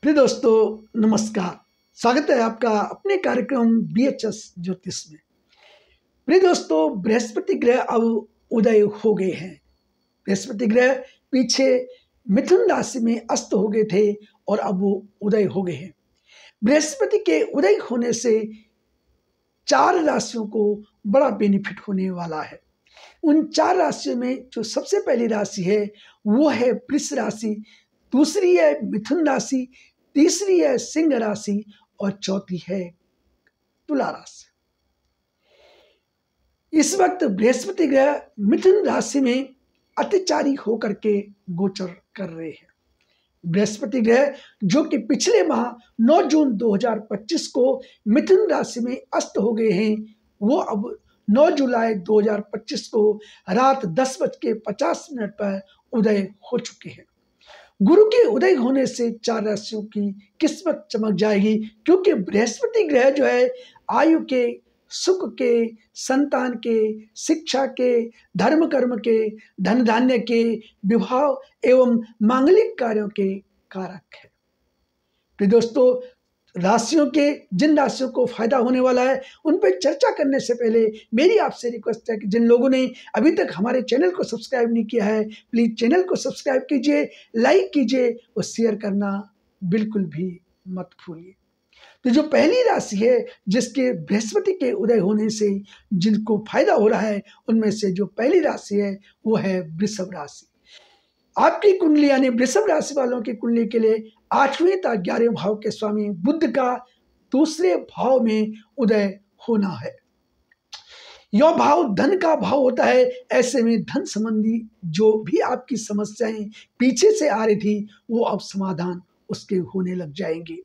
प्रिय दोस्तों नमस्कार। स्वागत है आपका अपने कार्यक्रम बीएचएस ज्योतिष में। प्रिय दोस्तों, बृहस्पति ग्रह अब उदय हो गए हैं। बृहस्पति ग्रह पीछे मिथुन राशि में अस्त हो गए थे और अब वो उदय हो गए हैं। बृहस्पति के उदय होने से 4 राशियों को बड़ा बेनिफिट होने वाला है। उन 4 राशियों में जो सबसे पहली राशि है वो है वृष राशि, दूसरी है मिथुन राशि, तीसरी है सिंह राशि और चौथी है तुला राशि। इस वक्त बृहस्पति ग्रह मिथुन राशि में अतिचारी होकर के गोचर कर रहे हैं। बृहस्पति ग्रह जो कि पिछले माह 9 जून 2025 को मिथुन राशि में अस्त हो गए हैं, वो अब 9 जुलाई 2025 को रात 10:50 पर उदय हो चुके हैं। गुरु के उदय होने से 4 राशियों की किस्मत चमक जाएगी, क्योंकि बृहस्पति ग्रह जो है आयु के, सुख के, संतान के, शिक्षा के, धर्म कर्म के, धन धान्य के, विवाह एवं मांगलिक कार्यों के कारक है। तो दोस्तों, राशियों के जिन राशियों को फायदा होने वाला है उन पर चर्चा करने से पहले मेरी आपसे रिक्वेस्ट है कि जिन लोगों ने अभी तक हमारे चैनल को सब्सक्राइब नहीं किया है, प्लीज चैनल को सब्सक्राइब कीजिए, लाइक कीजिए और शेयर करना बिल्कुल भी मत भूलिए। तो जो पहली राशि है जिसके बृहस्पति के उदय होने से जिनको फायदा हो रहा है, उनमें से जो पहली राशि है वो है वृषभ राशि। आपकी कुंडली यानी वृषभ राशि वालों की कुंडली के लिए 8वें तथा 11वें भाव के स्वामी बुध का दूसरे भाव में उदय होना है। यह भाव धन का भाव होता है। ऐसे में धन संबंधी जो भी आपकी समस्याएं पीछे से आ रही थी वो अब समाधान उसके होने लग जाएंगे।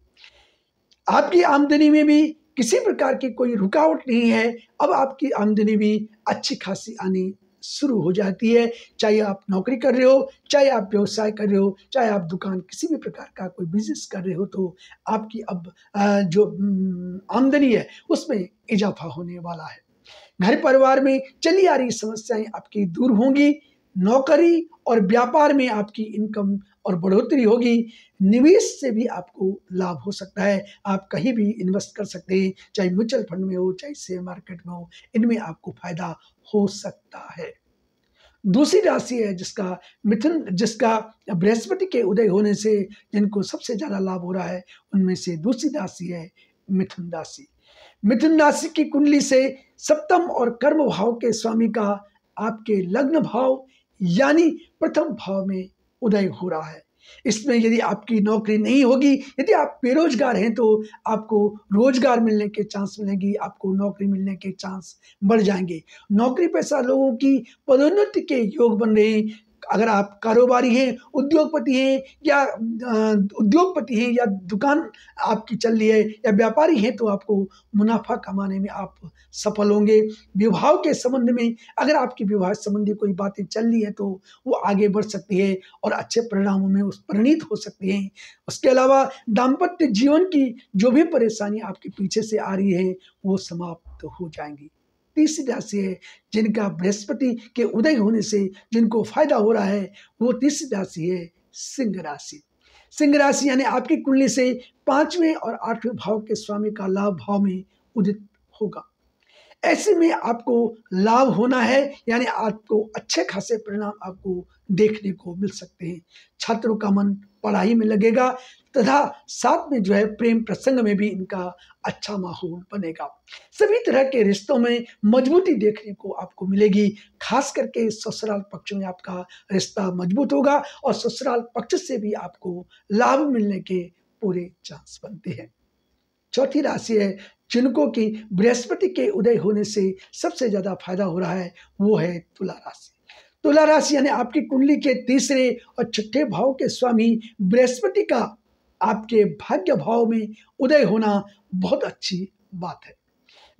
आपकी आमदनी में भी किसी प्रकार की कोई रुकावट नहीं है। अब आपकी आमदनी भी अच्छी खासी आनी शुरू हो जाती है। चाहे आप नौकरी कर रहे हो, चाहे आप व्यवसाय कर रहे हो, चाहे आप दुकान किसी भी प्रकार का कोई बिजनेस कर रहे हो, तो आपकी अब जो आमदनी है उसमें इजाफा होने वाला है। घर परिवार में चली आ रही समस्याएं आपकी दूर होंगी। नौकरी और व्यापार में आपकी इनकम और बढ़ोतरी होगी। निवेश से भी आपको लाभ हो सकता है। आप कहीं भी इन्वेस्ट कर सकते हैं, चाहे म्यूचुअल फंड में हो, चाहे शेयर मार्केट में हो, इनमें आपको फायदा हो सकता है। दूसरी राशि है जिसका मिथुन, जिसका बृहस्पति के उदय होने से जिनको सबसे ज्यादा लाभ हो रहा है, उनमें से दूसरी राशि है मिथुन राशि। मिथुन राशि की कुंडली से सप्तम और कर्म भाव के स्वामी का आपके लग्न भाव यानी प्रथम भाव में उदय हो रहा है। इसमें यदि आपकी नौकरी नहीं होगी, यदि आप बेरोजगार हैं, तो आपको रोजगार मिलने के चांस मिलेंगी, आपको नौकरी मिलने के चांस बढ़ जाएंगे। नौकरी पेशा लोगों की पदोन्नति के योग बन रहे हैं। अगर आप कारोबारी हैं, उद्योगपति हैं या दुकान आपकी चल रही है या व्यापारी हैं, तो आपको मुनाफा कमाने में आप सफल होंगे। विवाह के संबंध में अगर आपकी विवाह संबंधी कोई बातें चल रही है तो वो आगे बढ़ सकती है और अच्छे परिणामों में उस परिणित हो सकती हैं। उसके अलावा दाम्पत्य जीवन की जो भी परेशानी आपके पीछे से आ रही है वो समाप्त हो जाएंगी। तीसरी राशि है जिनका बृहस्पति के उदय होने से जिनको फायदा हो रहा है, वो तीसरी राशि है सिंह राशि। सिंह राशि यानी आपकी कुंडली से 5वें और 8वें भाव के स्वामी का लाभ भाव में उदित होगा। ऐसे में आपको लाभ होना है, यानी आपको अच्छे खासे परिणाम आपको देखने को मिल सकते हैं। छात्रों का मन पढ़ाई में लगेगा तथा साथ में जो है प्रेम प्रसंग में भी इनका अच्छा माहौल बनेगा। सभी तरह के रिश्तों में मजबूती देखने को आपको मिलेगी। खास करके ससुराल पक्ष में आपका रिश्ता मजबूत होगा और ससुराल पक्ष से भी आपको लाभ मिलने के पूरे चांस बनते हैं। चौथी राशि है जिनको कि बृहस्पति के उदय होने से सबसे ज्यादा फायदा हो रहा है, वो है तुला राशि। तुला राशि यानी आपकी कुंडली के तीसरे और छठे भाव के स्वामी बृहस्पति का आपके भाग्य भाव में उदय होना बहुत अच्छी बात है।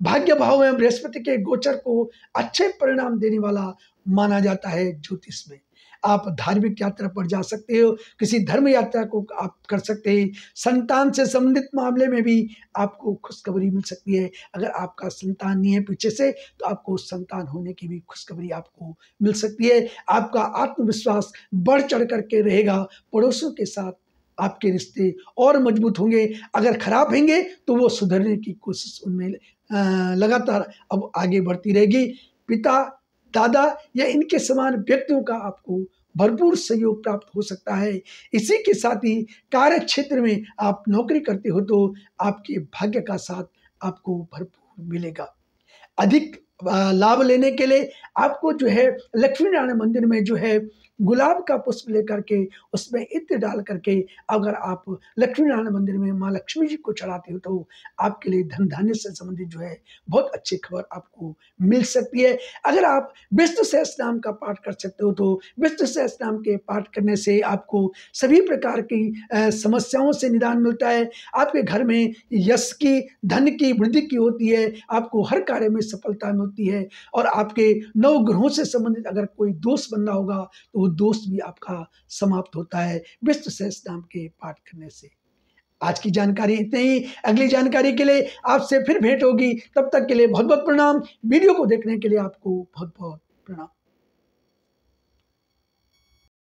भाग्य भाव में बृहस्पति के गोचर को अच्छे परिणाम देने वाला माना जाता है ज्योतिष में। आप धार्मिक यात्रा पर जा सकते हो, किसी धर्म यात्रा को आप कर सकते हैं। संतान से संबंधित मामले में भी आपको खुशखबरी मिल सकती है। अगर आपका संतान नहीं है पीछे से, तो आपको संतान होने की भी खुशखबरी आपको मिल सकती है। आपका आत्मविश्वास बढ़ चढ़ करके रहेगा। पड़ोसियों के साथ आपके रिश्ते और मजबूत होंगे। अगर खराब होंगे तो वो सुधरने की कोशिश उनमें लगातार अब आगे बढ़ती रहेगी। पिता, दादा या इनके समान व्यक्तियों का आपको भरपूर सहयोग प्राप्त हो सकता है। इसी के साथ ही कार्य क्षेत्र में आप नौकरी करते हो तो आपके भाग्य का साथ आपको भरपूर मिलेगा। अधिक लाभ लेने के लिए आपको जो है लक्ष्मी नारायण मंदिर में जो है गुलाब का पुष्प लेकर के उसमें इत्र डाल करके अगर आप लक्ष्मी नारायण मंदिर में माँ लक्ष्मी जी को चढ़ाते हो तो आपके लिए धन धान्य से संबंधित जो है बहुत अच्छी खबर आपको मिल सकती है। अगर आप विष्णु सहस्त्रनाम का पाठ कर सकते हो तो विष्णु सहस्त्रनाम के पाठ करने से आपको सभी प्रकार की समस्याओं से निदान मिलता है। आपके घर में यश की, धन की वृद्धि की होती है, आपको हर कार्य में सफलता मिलती है और आपके 9 ग्रहों से संबंधित अगर कोई दोष बनना होगा तो वो दोष भी आपका समाप्त होता है विष्णु सहस्त्रनाम के पाठ करने से। आज की जानकारी इतनी ही। अगली जानकारी के लिए आपसे फिर भेंट होगी। तब तक के लिए बहुत बहुत प्रणाम। वीडियो को देखने के लिए आपको बहुत बहुत